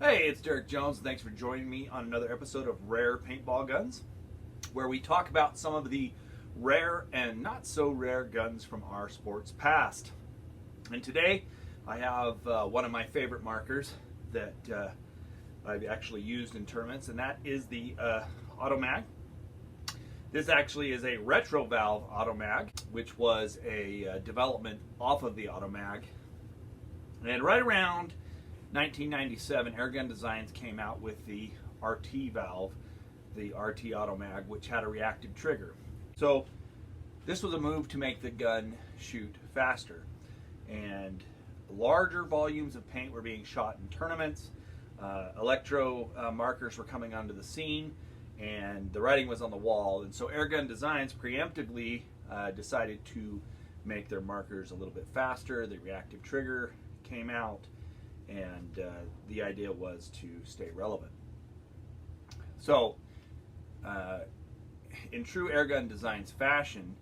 Hey, it's Derek Jones. Thanks for joining me on another episode of Rare Paintball Guns, where we talk about some of the rare and not so rare guns from our sport's past. And today I have one of my favorite markers that I've actually used in tournaments, and that is the Automag. This actually is a retro valve Automag, which was a development off of the Automag. And right around 1997, Airgun Designs came out with the RT valve, the RT Automag, which had a reactive trigger. So this was a move to make the gun shoot faster, and larger volumes of paint were being shot in tournaments. Electro markers were coming onto the scene, and the writing was on the wall. And so Airgun Designs preemptively decided to make their markers a little bit faster. The reactive trigger came out, and the idea was to stay relevant. So in true Airgun Designs fashion,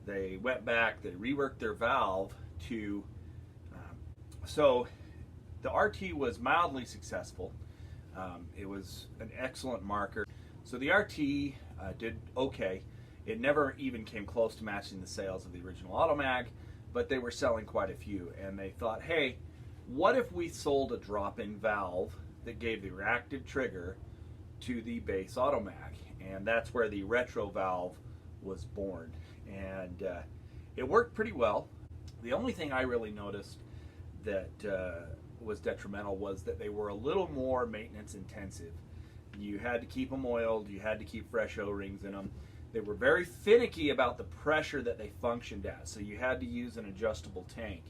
they went back, they reworked their valve to so the RT was mildly successful. It was an excellent marker. So the RT did okay. It never even came close to matching the sales of the original Automag, but they were selling quite a few, and they thought, hey, what if we sold a drop-in valve that gave the reactive trigger to the base Automag? And that's where the retro valve was born. And it worked pretty well. The only thing I really noticed that was detrimental was that they were a little more maintenance intensive. You had to keep them oiled, you had to keep fresh O-rings in them. They were very finicky about the pressure that they functioned at, so you had to use an adjustable tank.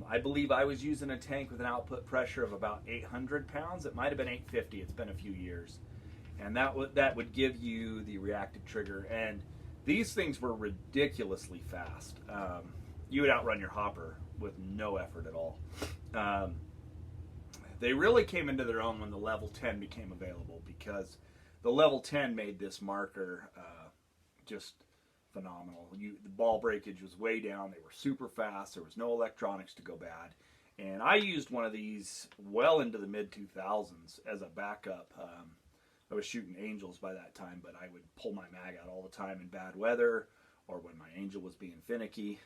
I believe I was using a tank with an output pressure of about 800 pounds. It might have been 850. It's been a few years. And that would give you the reactive trigger. And these things were ridiculously fast. You would outrun your hopper with no effort at all. They really came into their own when the level 10 became available, because the level 10 made this marker just phenomenal. The ball breakage was way down. They were super fast. There was no electronics to go bad. And I used one of these well into the mid-2000s as a backup. I was shooting Angels by that time, but I would pull my mag out all the time in bad weather or when my Angel was being finicky.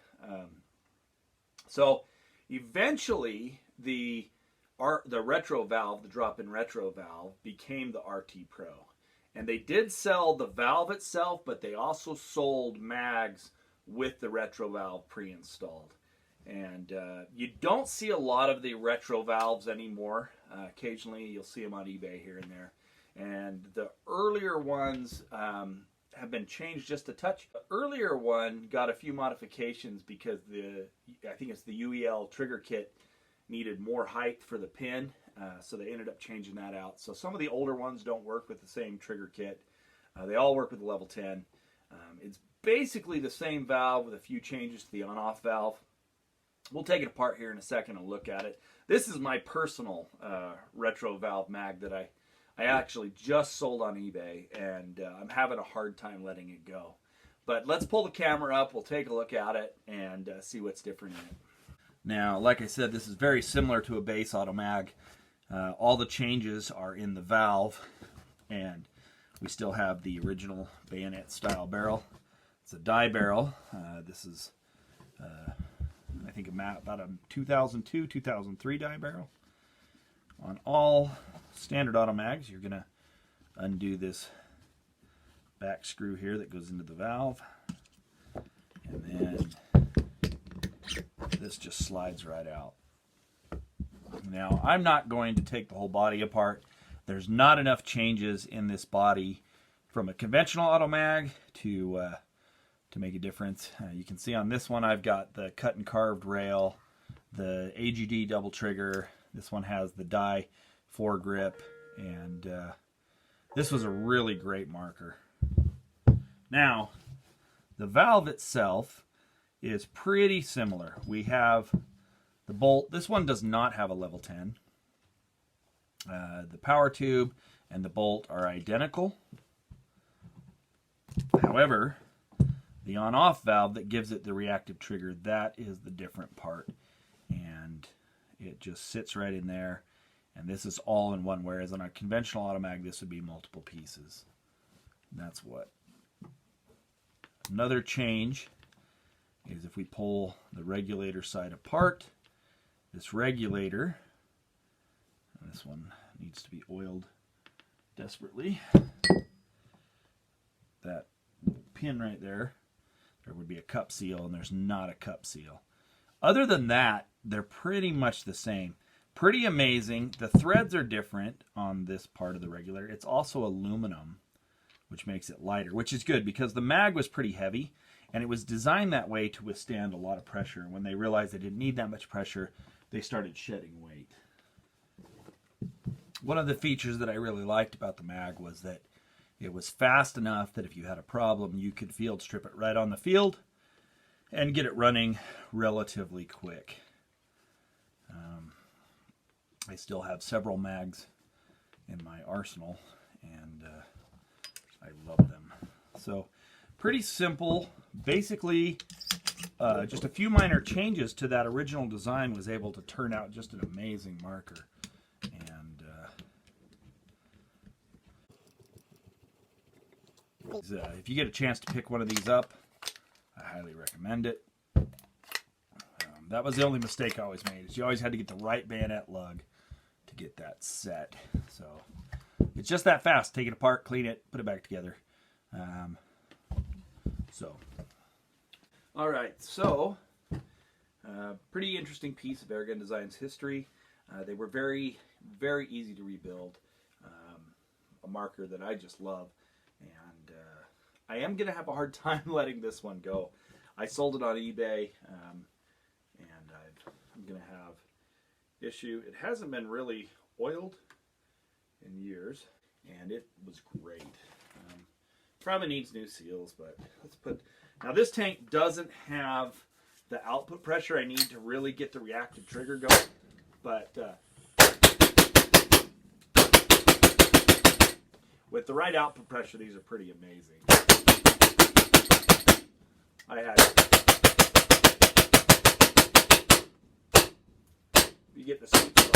So eventually the retro valve, the drop-in retro valve, became the RT Pro. And they did sell the valve itself, but they also sold mags with the retro valve pre-installed. And you don't see a lot of the retro valves anymore. Occasionally you'll see them on eBay here and there. And the earlier ones have been changed just a touch. The earlier one got a few modifications because I think it's the UEL trigger kit needed more height for the pin. So they ended up changing that out. So some of the older ones don't work with the same trigger kit. They all work with the level 10. It's basically the same valve with a few changes to the on-off valve. We'll take it apart here in a second and look at it. This is my personal retro valve mag that I actually just sold on eBay, and I'm having a hard time letting it go. But let's pull the camera up, we'll take a look at it, and see what's different in it. Now, like I said, this is very similar to a base Automag. All the changes are in the valve, and we still have the original bayonet style barrel. It's a die barrel. This is, I think, about a 2002, 2003 die barrel. On all standard Automags, you're going to undo this back screw here that goes into the valve, and then this just slides right out. Now, I'm not going to take the whole body apart. There's not enough changes in this body from a conventional Automag to make a difference. You can see on this one I've got the cut and carved rail, the AGD double trigger. This one has the die foregrip, and this was a really great marker. Now, the valve itself is pretty similar. We have the bolt. This one does not have a level 10. The power tube and the bolt are identical. However, the on-off valve that gives it the reactive trigger, that is the different part. And it just sits right in there. And this is all in one, whereas on a conventional Automag, this would be multiple pieces. And that's what. Another change is if we pull the regulator side apart, this regulator, and this one needs to be oiled desperately. That pin right there, there would be a cup seal, and there's not a cup seal. Other than that, they're pretty much the same. Pretty amazing. The threads are different on this part of the regulator. It's also aluminum, which makes it lighter, which is good because the mag was pretty heavy, and it was designed that way to withstand a lot of pressure. And when they realized they didn't need that much pressure, they started shedding weight. One of the features that I really liked about the mag was that it was fast enough that if you had a problem, you could field strip it right on the field and get it running relatively quick. I still have several mags in my arsenal, and I love them. So pretty simple. Basically, just a few minor changes to that original design was able to turn out just an amazing marker. And if you get a chance to pick one of these up, I highly recommend it. That was the only mistake I always made, is you always had to get the right bayonet lug to get that set. So it's just that fast. Take it apart, clean it, put it back together. All right, so pretty interesting piece of Airgun Design's history. They were very, very easy to rebuild. A marker that I just love, and I am going to have a hard time letting this one go. I sold it on eBay, and I'm going to have issue. It hasn't been really oiled in years, and it was great. Probably needs new seals, but let's put... Now this tank doesn't have the output pressure I need to really get the reactive trigger going, but with the right output pressure, these are pretty amazing. I had... You get the sweet spot.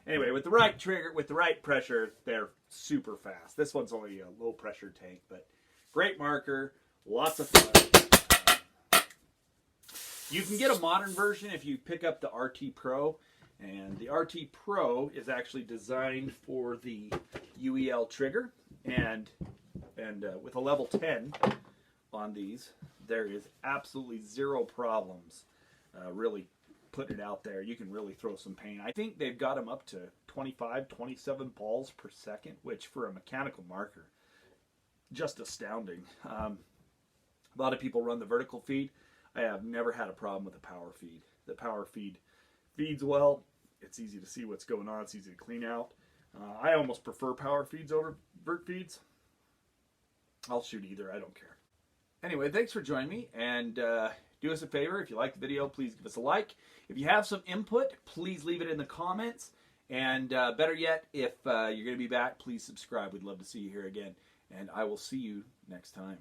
Anyway, with the right trigger, with the right pressure, they're super fast. This one's only a low pressure tank, but great marker, lots of fun. You can get a modern version if you pick up the RT Pro, and the RT Pro is actually designed for the UEL trigger, and with a level 10 on these, there is absolutely zero problems really putting it out there. You can really throw some paint. I think they've got them up to 25, 27 balls per second, which for a mechanical marker, just astounding. A lot of people run the vertical feed. I have never had a problem with the power feed. The power feed feeds well. It's easy to see what's going on. It's easy to clean out. I almost prefer power feeds over vert feeds. I'll shoot either. I don't care. Anyway, thanks for joining me, and do us a favor. If you like the video, please give us a like. If you have some input, please leave it in the comments. And better yet, if you're going to be back, please subscribe. We'd love to see you here again. And I will see you next time.